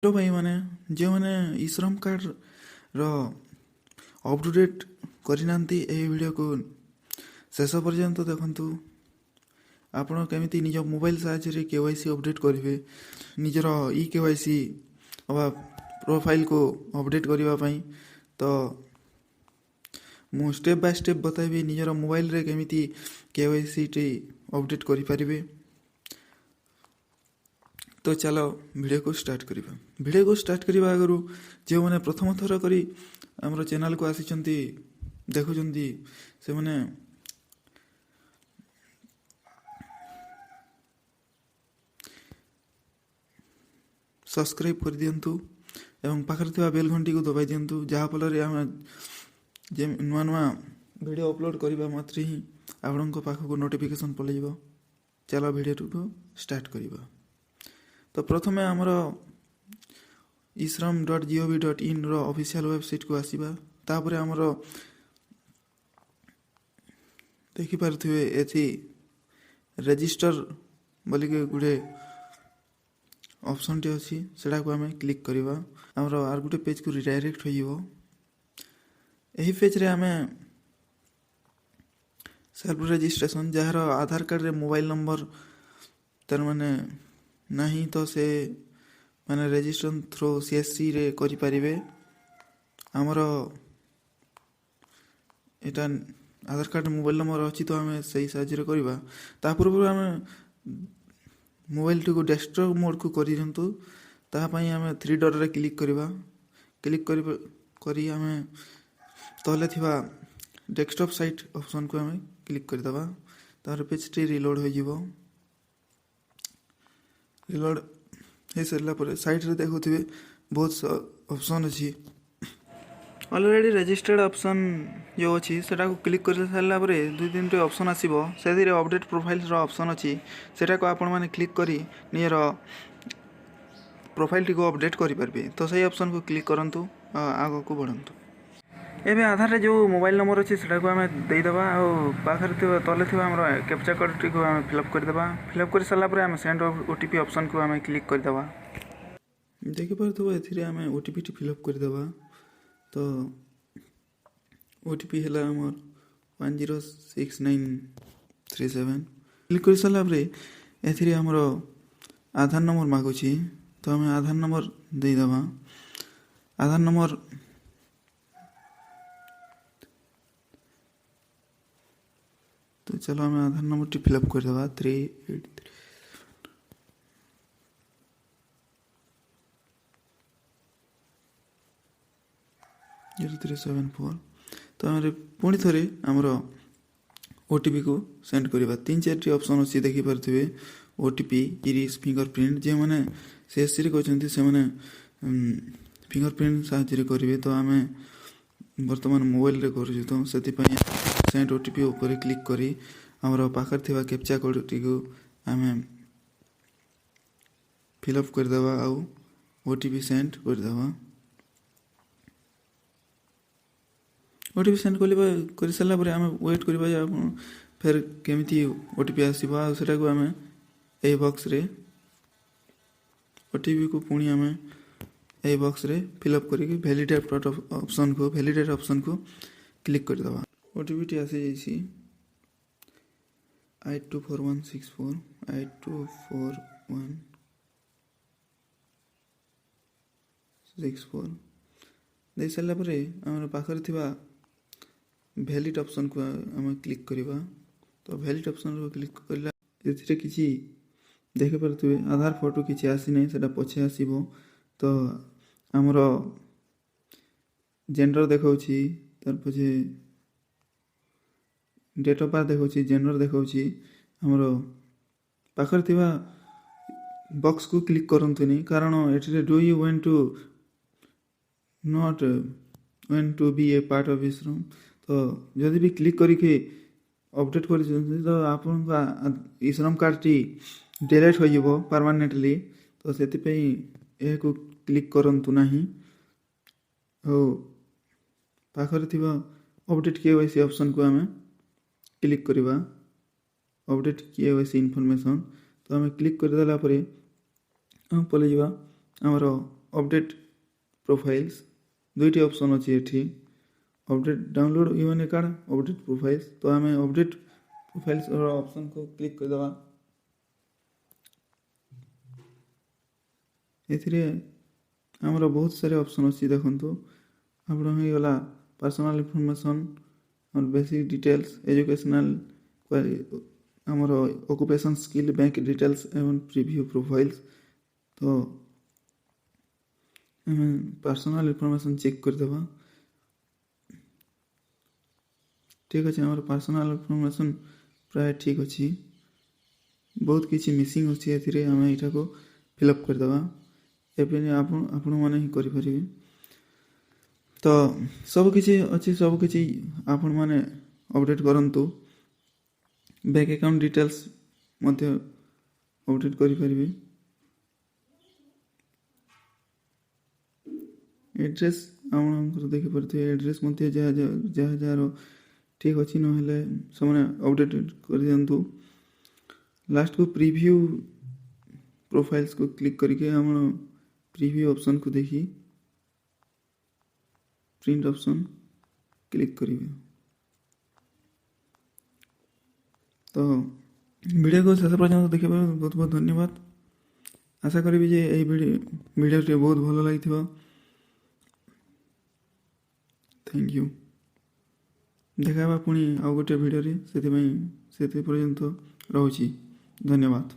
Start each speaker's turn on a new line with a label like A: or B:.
A: Hello भाई मैंने जो मैंने ई श्रम कार्ड रो अपटुडेट करना वीडियो को शेष पर्यंत देखु आपण केमी निज मोबाइल साहाय्य केवाईसी अपडेट करेंगे निजर ई केवाईसी अबा प्रोफाइल को अपडेट करने तो मु स्टेप बाय स्टेप बताइबी निजर मोबाइल रे केमी केवाईसी टी अपडेट करें। तो चलो वीडियो को स्टार्ट करिबा। वीडियो को स्टार्ट करने आगु जो मैंने प्रथम थर करी हमर चैनल को आसी देखुं से मैंने सब्सक्राइब कर दिंतु एवं पाखरे थिबा बेल घंटी को दबाई दिंतु जहाँफल आम जे नुआ नुआ वीडियो अपलोड करने मात्र ही आपण पाखक नोटिफिकेशन पलैब। चलो वीडियो को स्टार्ट करवा। तो प्रथमे आमर isram.gov.in रो ऑफिशियल वेबसाइट को आसीबा। तापर आमर देखि पारथिबे एथि रजिस्टर बोली के गुडे ऑप्शन टी अछि सेडा को हमें क्लिक करबा। आमर आर गुटे पेज को रिडायरेक्ट होइबो। एही पेज रे हमें सेल्फ रजिस्ट्रेशन जहार आधार कार्ड रे मोबाइल नंबर तर माने नहीं तो से माने रजिस्ट्रेशन थ्रू सीएससी रे करि परिबे। हमर एटा आधार कार्ड मोबाइल नंबर अछि तो हमें सही साहाय्य करबा। ता पूर्व हमें मोबाइल टी को डेस्कटॉप मोड को करि जंतु ता पई हमें थ्री डॉट रे क्लिक करबा। क्लिक करी हमें तले थिबा डेस्कटॉप साइट ऑप्शन को हमें क्लिक कर दबा। तार पेज टी रिलोड हो जिवो। रिलोड हो सरला पर साइट रे देखुथिबे बहुत ऑप्शन अछि। ऑलरेडी रजिस्टर्ड ऑप्शन जो अछि सेटा को क्लिक कर सरला पर दुई तीन टे ऑप्शन आसीबो। सेदिरे अपडेट प्रोफाइल रो ऑप्शन अछि सेटा को आपण माने क्लिक करी नियर प्रोफाइल टी को अपडेट करि परबे। तो सही ऑप्शन को क्लिक करंतु आगो को बढ़ंतु। एबे आधार रे जो मोबाइल नंबर अछि सेटा को हमें देई दबा और पाखर तले थिबा हमर कैप्चा कोड टी को हमें फिलअप कर देबा। फिलअप कर सरला पर हमें सेंड ओटीपी ऑप्शन को हमें क्लिक कर देबा। देखि परथबो एथिरे हमें ओटीपी टी फिलअप कर देबा। तो ओटीपी हला हमर 106937 क्लिक कर सरला पर एथिरे हमर आधार नंबर मागुची तो हमें आधार नंबर देई दबा। आधार नंबर तो चलो हमें आधार नंबर टी फिलअप कर देबा 38374। तो हमारे पुणी थरे हमर ओटीपी को सेंड करबा। तीन चार टी ऑप्शन अछि देखि परथिबे ओटीपी इरिस फिंगरप्रिंट जे माने सीएससी रे कहचंती से माने फिंगरप्रिंट साहाय्य करिवे। तो हमें वर्तमान मोबाइल रे करू तो सेति पई सेंड ओटीपी ऊपर क्लिक करी हमर पाखर थिबा कैप्चा कोड टी को हमें फिलअप कर देबा आ ओटीपी सेंड कर देबा। ओटीपी सेंड कर सरला पर हमें वेट करबा जे फिर केमिति ओटीपी आसीबा। सेटा को हमें ए बॉक्स रे ओटीपी को पुणी हमें ए बॉक्स रे फिलअप करके वैलिडेट ऑप्शन को क्लिक कर देबा। ओटीपी टी आसी जाइसी 824164 824164 दे सरला पर हमर पाखर थिबा वैलिड ऑप्शन को हम क्लिक करबा। तो वैलिड ऑप्शन को क्लिक करला एथिरे किछि देखे परथुबे आधार फोटो किछि आसी नै सेटा पछे आसीबो। तो हमर जेंडर देखौछि तार पछे डेट ऑफ बर्थ देखौछि जेंडर देखौछि हमर पाखर थिबा बॉक्स को क्लिक करंतुनी कारण एथिरे do you want to not want to be a part of this room. तो जदि भी क्लिक करिके अपडेट कर तो आपन ई श्रम कार्ड टी डिलीट हो जिवो परमानेंटली। तो सेति पई ए को क्लिक करंतु नाही ओ पाखर थिबा अपडेट केवाईसी ऑप्शन को हमें क्लिक करबा। अपडेट केवाईसी इनफॉरमेशन तो हमें क्लिक कर देला परे हम पले जावा हमर अपडेट प्रोफाइल्स दुईटी ऑप्शन अच्छी एठी update download UNA card update profiles तो आम अपडेट प्रोफाइल्स ऑप्शन को क्लिक करदे एथिरे आमर बहुत सारे ऑप्शन अच्छी देखु आप गला पर्सनल इनफॉरमेशन और बेसिक डिटेल्स एजुकेशनल आमर ऑक्युपेशन स्किल बैंक डिटेल्स एवं प्रीव्यू प्रोफाइल्स तो पर्सनल इनफॉरमेशन चेक करदेवा ठीक अच्छे आम पर्सनल इनफॉरमेशन प्राय ठीक अच्छी बहुत किसी मिसिंग अच्छी एथिरे आम यहाँ को फिलअप करदेवा एपे आपण मैंने ही करें तो सबकि अच्छी सबकि आपण मैंने अपडेट करंतु बैंक अकाउंट डिटेल्स मध्य अपडेट करें एड्रेस आप देखिपे एड्रेस मध्य जहाँ जार ठीक अच्छी ना से अपडेट कर दिंतु लास्ट को प्रीव्यू प्रोफाइल्स को क्लिक करके हम प्रीव्यू ऑप्शन को देखी प्रिंट ऑप्शन क्लिक करेंगे तो वीडियो को शेष पर्यटन देखा बहुत बहुत धन्यवाद आशा करी जे यही वीडियो बहुत भल लगी थैंक यू देखा पुणी आउ गोटे वीडियो से पर्यंत रोची धन्यवाद।